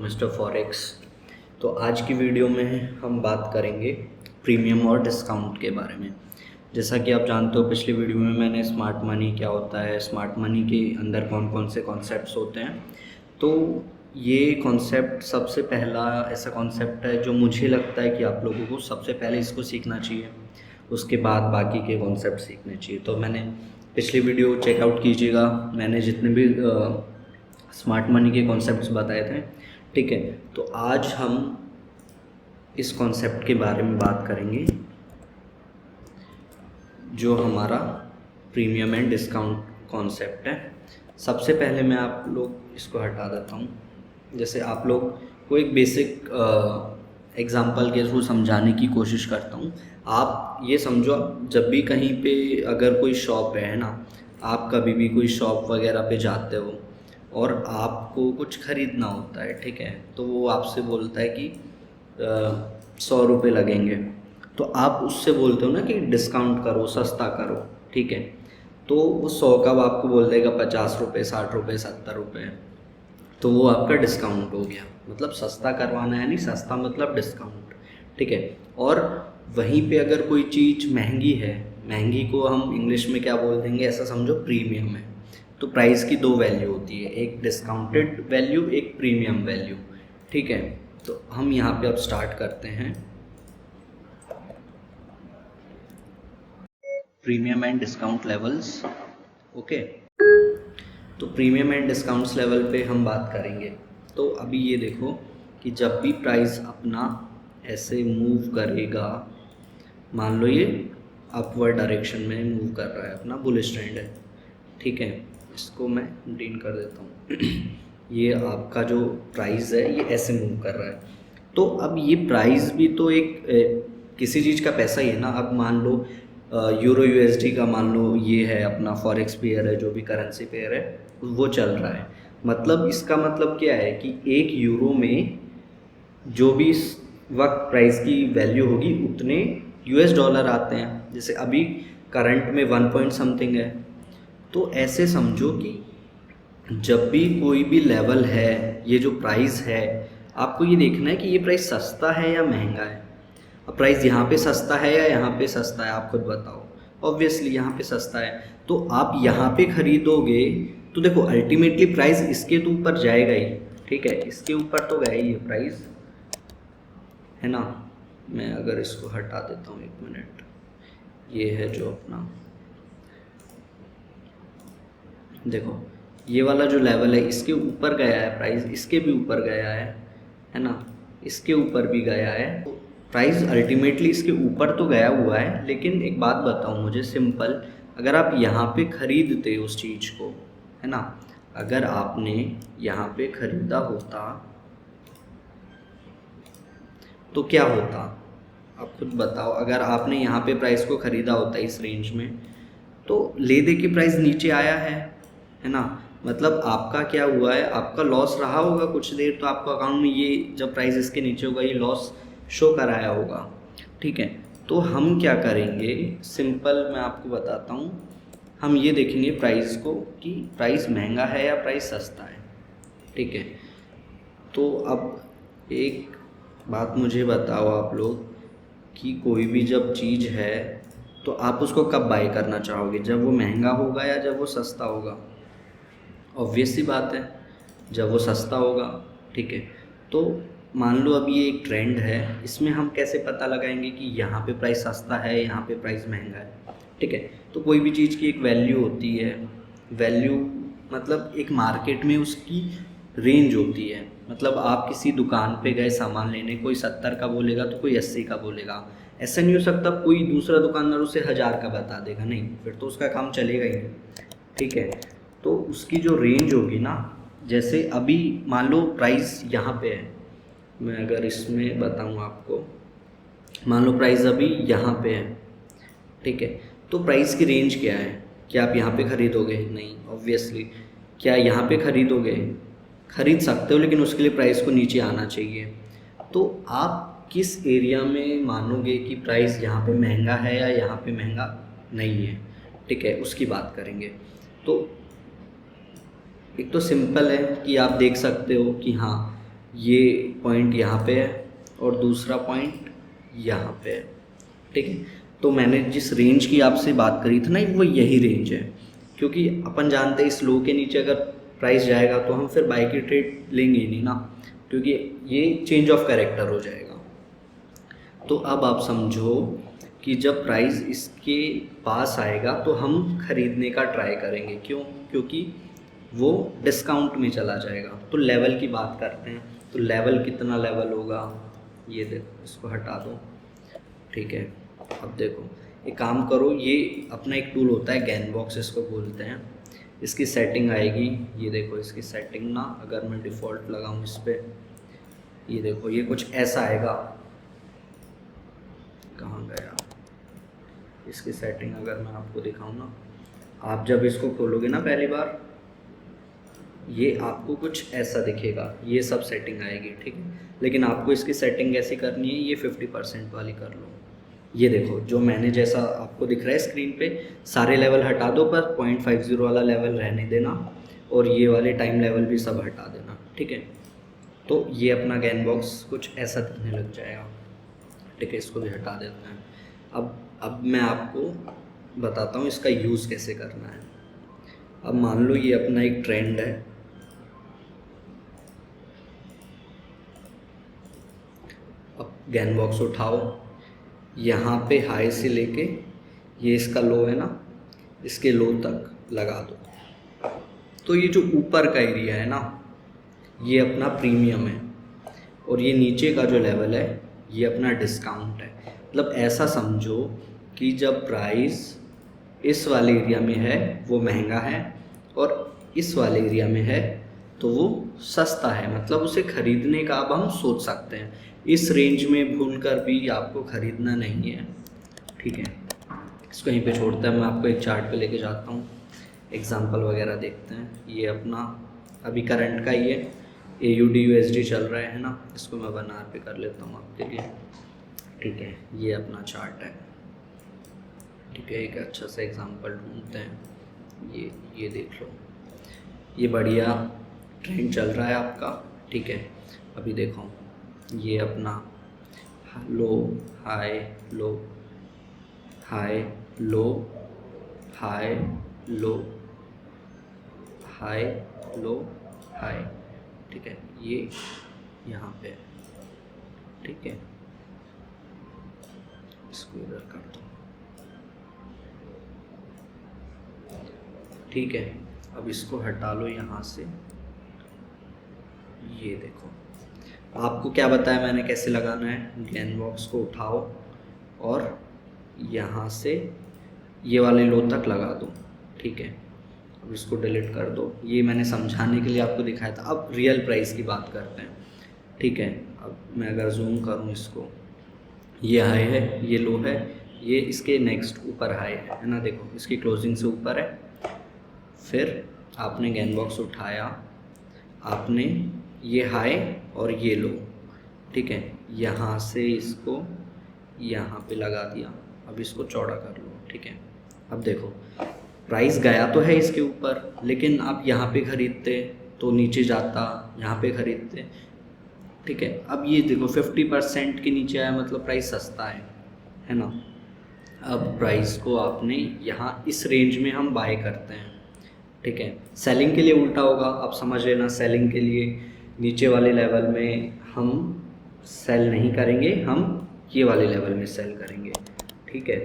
Mister forex. तो आज की वीडियो में हम बात करेंगे प्रीमियम और डिस्काउंट के बारे में। जैसा कि आप जानते हो, पिछली वीडियो में मैंने स्मार्ट मनी क्या होता है, स्मार्ट मनी के अंदर कौन कौन से कॉन्सेप्ट्स होते हैं, तो ये कॉन्सेप्ट सबसे पहला ऐसा कॉन्सेप्ट है जो मुझे लगता है कि आप लोगों को सबसे पहले इसको सीखना चाहिए, उसके बाद बाकी के कॉन्सेप्ट सीखने चाहिए। तो मैंने पिछली वीडियो चेकआउट कीजिएगा, मैंने जितने भी स्मार्ट मनी के कॉन्सेप्ट्स बताए थे। ठीक है, तो आज हम इस कॉन्सेप्ट के बारे में बात करेंगे जो हमारा प्रीमियम एंड डिस्काउंट कॉन्सेप्ट है। सबसे पहले मैं आप लोग इसको हटा देता हूँ। जैसे आप लोग को एक बेसिक एग्जांपल के थ्रू समझाने की कोशिश करता हूँ। आप ये समझो, जब भी कहीं पे अगर कोई शॉप है ना, आप कभी भी कोई शॉप वगैरह पे जाते हो और आपको कुछ ख़रीदना होता है, ठीक है, तो वो आपसे बोलता है कि 100 रुपये लगेंगे, तो आप उससे बोलते हो ना कि डिस्काउंट करो, सस्ता करो, ठीक है। तो वो 100 का वो आपको बोल देगा 50 रुपये, 60 रुपये, 70 रुपये, तो वो आपका डिस्काउंट हो गया। मतलब सस्ता करवाना है, नहीं सस्ता मतलब डिस्काउंट, ठीक है। और वहीं पे अगर कोई चीज़ महंगी है, महंगी को हम इंग्लिश में क्या बोल देंगे, ऐसा समझो प्रीमियम है। तो प्राइस की दो वैल्यू होती है, एक डिस्काउंटेड वैल्यू, एक प्रीमियम वैल्यू, ठीक है। तो हम यहाँ पे अब स्टार्ट करते हैं premium and discount levels. Okay, तो प्रीमियम एंड डिस्काउंट्स लेवल पे हम बात करेंगे। तो अभी ये देखो कि जब भी प्राइस अपना ऐसे मूव करेगा, मान लो ये अपवर्ड डायरेक्शन में मूव कर रहा है, अपना बुलिश ट्रेंड है, ठीक है। इसको मैं ग्रीन कर देता हूँ ये आपका जो प्राइस है ये ऐसे मूव कर रहा है। तो अब ये प्राइस भी तो एक किसी चीज़ का पैसा ही है ना। अब मान लो यूरो यूएसडी का, मान लो ये है अपना फॉरेक्स पेयर है, जो भी करेंसी पेयर है वो चल रहा है। मतलब इसका मतलब क्या है कि एक यूरो में जो भी इस वक्त प्राइस की वैल्यू होगी उतने यूएस डॉलर आते हैं। जैसे अभी करंट में 1 पॉइंट समथिंग है। तो ऐसे समझो कि जब भी कोई भी लेवल है, ये जो प्राइस है, आपको ये देखना है कि ये प्राइस सस्ता है या महंगा है। अब प्राइस यहाँ पे सस्ता है या यहाँ पे सस्ता है, आप खुद बताओ। ऑब्वियसली यहाँ पे सस्ता है, तो आप यहाँ पे ख़रीदोगे तो देखो अल्टीमेटली प्राइस इसके तो ऊपर जाएगा ही, ठीक है, इसके ऊपर तो गया ही है प्राइस, है ना। मैं अगर इसको हटा देता हूँ 1 मिनट, ये है जो अपना, देखो ये वाला जो लेवल है इसके ऊपर गया है प्राइस, इसके भी ऊपर गया है ना, इसके ऊपर भी गया है। तो प्राइस अल्टीमेटली इसके ऊपर तो गया हुआ है। लेकिन एक बात बताओ मुझे सिंपल, अगर आप यहाँ पे ख़रीदते उस चीज़ को, है ना, अगर आपने यहाँ पे ख़रीदा होता तो क्या होता, आप खुद बताओ। अगर आपने यहाँ पे प्राइस को ख़रीदा होता इस रेंज में, तो ले दे के प्राइस नीचे आया है ना, मतलब आपका क्या हुआ है, आपका लॉस रहा होगा कुछ देर, तो आपका अकाउंट में ये जब प्राइस इसके नीचे होगा ये लॉस शो कराया होगा, ठीक है। तो हम क्या करेंगे, सिंपल मैं आपको बताता हूँ, हम ये देखेंगे प्राइस को कि प्राइस महंगा है या प्राइस सस्ता है, ठीक है। तो अब एक बात मुझे बताओ आप लोग कि कोई भी जब चीज़ है तो आप उसको कब बाय करना चाहोगे, जब वो महंगा होगा या जब वो सस्ता होगा। ऑब्वियस सी बात है, जब वो सस्ता होगा, ठीक है। तो मान लो अभी ये एक ट्रेंड है, इसमें हम कैसे पता लगाएंगे कि यहाँ पे प्राइस सस्ता है, यहाँ पे प्राइस महंगा है, ठीक है। तो कोई भी चीज़ की एक वैल्यू होती है, वैल्यू मतलब एक मार्केट में उसकी रेंज होती है। मतलब आप किसी दुकान पे गए सामान लेने, कोई 70 का बोलेगा तो कोई 80 का बोलेगा। ऐसा नहीं हो सकता कोई दूसरा दुकानदार उसे 1000 का बता देगा, नहीं, फिर तो उसका काम चलेगा ही नहीं, ठीक है। तो उसकी जो रेंज होगी ना, जैसे अभी मान लो प्राइस यहाँ पे है, मैं अगर इसमें बताऊँ आपको, मान लो प्राइस अभी यहाँ पे है, ठीक है। तो प्राइस की रेंज क्या है, क्या आप यहाँ पे ख़रीदोगे, नहीं ऑब्वियसली। क्या यहाँ पे ख़रीदोगे, ख़रीद सकते हो, लेकिन उसके लिए प्राइस को नीचे आना चाहिए। तो आप किस एरिया में मानोगे कि प्राइस यहाँ पे महंगा है या यहाँ पे महंगा नहीं है, ठीक है, उसकी बात करेंगे। तो एक तो सिंपल है कि आप देख सकते हो कि हाँ ये पॉइंट यहाँ पे है और दूसरा पॉइंट यहाँ पे है, ठीक है। तो मैंने जिस रेंज की आपसे बात करी थी ना, वो यही रेंज है, क्योंकि अपन जानते हैं इस लो के नीचे अगर प्राइस जाएगा तो हम फिर बाई की ट्रेड लेंगे ही नहीं ना, क्योंकि ये चेंज ऑफ कैरेक्टर हो जाएगा। तो अब आप समझो कि जब प्राइस इसके पास आएगा तो हम खरीदने का ट्राई करेंगे, क्यों? क्योंकि वो डिस्काउंट में चला जाएगा। तो लेवल की बात करते हैं, तो लेवल कितना लेवल होगा, ये देखो, इसको हटा दो, ठीक है। अब देखो, एक काम करो, ये अपना एक टूल होता है गैन बॉक्स इसको बोलते हैं, इसकी सेटिंग आएगी, ये देखो इसकी सेटिंग ना, अगर मैं डिफ़ॉल्ट लगाऊं इस पर, ये देखो ये कुछ ऐसा आएगा, कहाँ गया इसकी सेटिंग, अगर मैं आपको दिखाऊं ना, आप जब इसको खोलोगे ना पहली बार, ये आपको कुछ ऐसा दिखेगा, ये सब सेटिंग आएगी, ठीक है। लेकिन आपको इसकी सेटिंग कैसी करनी है, ये 50% वाली कर लो। ये देखो जो मैंने जैसा आपको दिख रहा है स्क्रीन पे, सारे लेवल हटा दो, पर 0.50 वाला लेवल रहने देना, और ये वाले टाइम लेवल भी सब हटा देना, ठीक है। तो ये अपना गैन बॉक्स कुछ ऐसा दिखने लग जाएगा, ठीक है। इसको भी हटा देते हैं। अब मैं आपको बताता हूँ इसका यूज़ कैसे करना है। अब मान लो ये अपना एक ट्रेंड है, अब गैन बॉक्स उठाओ, यहाँ पे हाई से लेके ये इसका लो है ना, इसके लो तक लगा दो। तो ये जो ऊपर का एरिया है ना, ये अपना प्रीमियम है, और ये नीचे का जो लेवल है ये अपना डिस्काउंट है। मतलब ऐसा समझो कि जब प्राइस इस वाले एरिया में है वो महंगा है, और इस वाले एरिया में है तो वो सस्ता है, मतलब उसे ख़रीदने का अब हम सोच सकते हैं। इस रेंज में भूनकर भी आपको ख़रीदना नहीं है, ठीक है। इसको यहीं पे छोड़ते हैं, मैं आपको एक चार्ट पे लेके जाता हूँ, एग्जांपल वगैरह देखते हैं। ये अपना अभी करंट का ही है, AUD USD चल रहा है ना, इसको मैं 1 आवर पे कर लेता हूँ आपके लिए, ठीक है। ये अपना चार्ट है, ठीक है। एक अच्छा सा एग्जांपल ढूंढते हैं, ये देख लो, ये बढ़िया ट्रेंड चल रहा है आपका, ठीक है। अभी देखो ये अपना low high low high low high low high low high, ठीक है। ये यहाँ पे, ठीक है। इसको इधर कर दो, ठीक है। अब इसको हटा लो यहाँ से, ये देखो आपको क्या बताया मैंने कैसे लगाना है। गैन बॉक्स को उठाओ और यहाँ से ये वाले लो तक लगा दो, ठीक है। अब इसको डिलीट कर दो, ये मैंने समझाने के लिए आपको दिखाया था। अब रियल प्राइस की बात करते हैं, ठीक है। अब मैं अगर जूम करूँ इसको, ये हाई है, ये लो है, ये इसके नेक्स्ट ऊपर हाई है ना, देखो इसकी क्लोजिंग से ऊपर है। फिर आपने गैन बॉक्स उठाया, आपने ये हाई और ये लो, ठीक है, यहाँ से इसको यहाँ पे लगा दिया। अब इसको चौड़ा कर लो, ठीक है। अब देखो प्राइस गया तो है इसके ऊपर, लेकिन आप यहाँ पे ख़रीदते तो नीचे जाता, यहाँ पे ख़रीदते, ठीक है। अब ये देखो 50% के नीचे आया, मतलब प्राइस सस्ता है ना। अब प्राइस को आपने यहाँ इस रेंज में हम बाय करते हैं, ठीक है। सेलिंग के लिए उल्टा होगा, आप समझ लेना। सेलिंग के लिए नीचे वाले लेवल में हम सेल नहीं करेंगे, हम ये वाले लेवल में सेल करेंगे, ठीक है।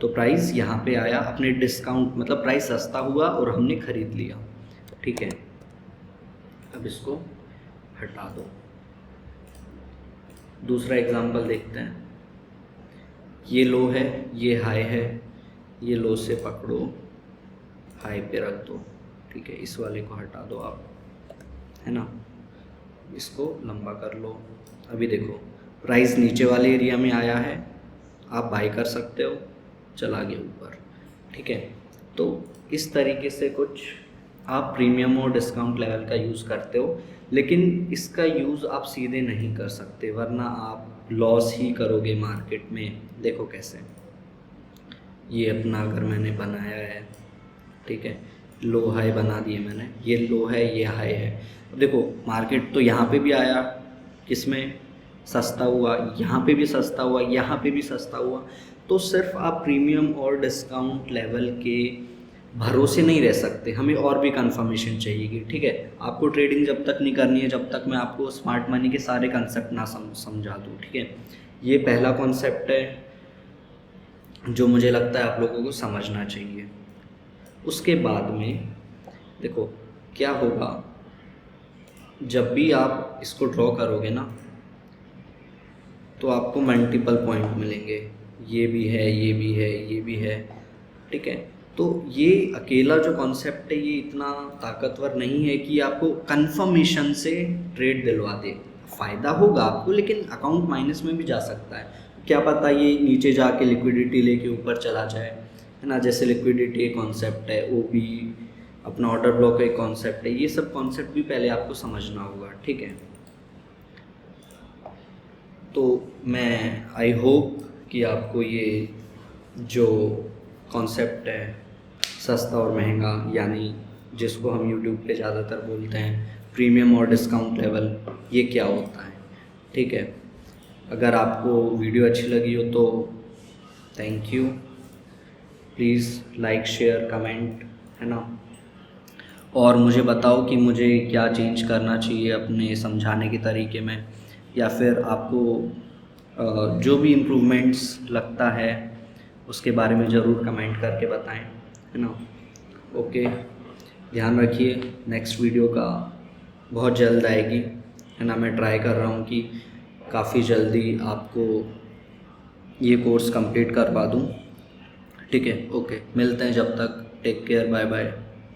तो प्राइस यहाँ पे आया, अपने डिस्काउंट, मतलब प्राइस सस्ता हुआ और हमने ख़रीद लिया, ठीक है। अब इसको हटा दो। दूसरा एग्जांपल देखते हैं, ये लो है, ये हाई है, ये लो से पकड़ो, हाई पे रख दो, ठीक है। इस वाले को हटा दो आप, है ना, इसको लंबा कर लो। अभी देखो प्राइस नीचे वाले एरिया में आया है, आप बाई कर सकते हो, चला गया ऊपर, ठीक है। तो इस तरीके से कुछ आप प्रीमियम और डिस्काउंट लेवल का यूज़ करते हो, लेकिन इसका यूज़ आप सीधे नहीं कर सकते, वरना आप लॉस ही करोगे मार्केट में। देखो कैसे, ये अपना अगर मैंने बनाया है, ठीक है, लो हाई बना दिए मैंने, ये लो है, ये हाई है। देखो मार्केट तो यहाँ पे भी आया, किसमें सस्ता हुआ, यहाँ पे भी सस्ता हुआ, यहाँ पे भी सस्ता हुआ। तो सिर्फ आप प्रीमियम और डिस्काउंट लेवल के भरोसे नहीं रह सकते, हमें और भी कंफर्मेशन चाहिए। ठीक है, आपको ट्रेडिंग जब तक नहीं करनी है जब तक मैं आपको स्मार्ट मनी के सारे कंसेप्ट ना समझा दूँ। ठीक है, ये पहला कॉन्सेप्ट है जो मुझे लगता है आप लोगों को समझना चाहिए। उसके बाद में देखो क्या होगा, जब भी आप इसको ड्रॉ करोगे ना तो आपको मल्टीपल पॉइंट मिलेंगे, ये भी है, ये भी है, ये भी है। ठीक है, तो ये अकेला जो कॉन्सेप्ट है ये इतना ताकतवर नहीं है कि आपको कंफर्मेशन से ट्रेड दिलवा दे। फ़ायदा होगा आपको, लेकिन अकाउंट माइनस में भी जा सकता है, क्या पता ये नीचे जाके लिक्विडिटी लेके ऊपर चला जाए, है ना। जैसे लिक्विडिटी एक कॉन्सेप्ट है, वो भी अपना ऑर्डर ब्लॉक एक कॉन्सेप्ट है, ये सब कॉन्सेप्ट भी पहले आपको समझना होगा। ठीक है, तो मैं आई होप कि आपको ये जो कॉन्सेप्ट है सस्ता और महंगा, यानी जिसको हम यूट्यूब पे ज़्यादातर बोलते हैं प्रीमियम और डिस्काउंट लेवल, ये क्या होता है। ठीक है, अगर आपको वीडियो अच्छी लगी हो तो thank you, please like share comment, है ना। और मुझे बताओ कि मुझे क्या चेंज करना चाहिए अपने समझाने के तरीके में, या फिर आपको जो भी इम्प्रूवमेंट्स लगता है उसके बारे में ज़रूर कमेंट करके बताएं, है ना। ओके, ध्यान रखिए, नेक्स्ट वीडियो का बहुत जल्द आएगी, है ना। मैं ट्राई कर रहा हूँ कि काफ़ी जल्दी आपको ये कोर्स कंप्लीट करवा दूँ। ठीक है, ओके, मिलते हैं, जब तक टेक केयर, बाय बाय।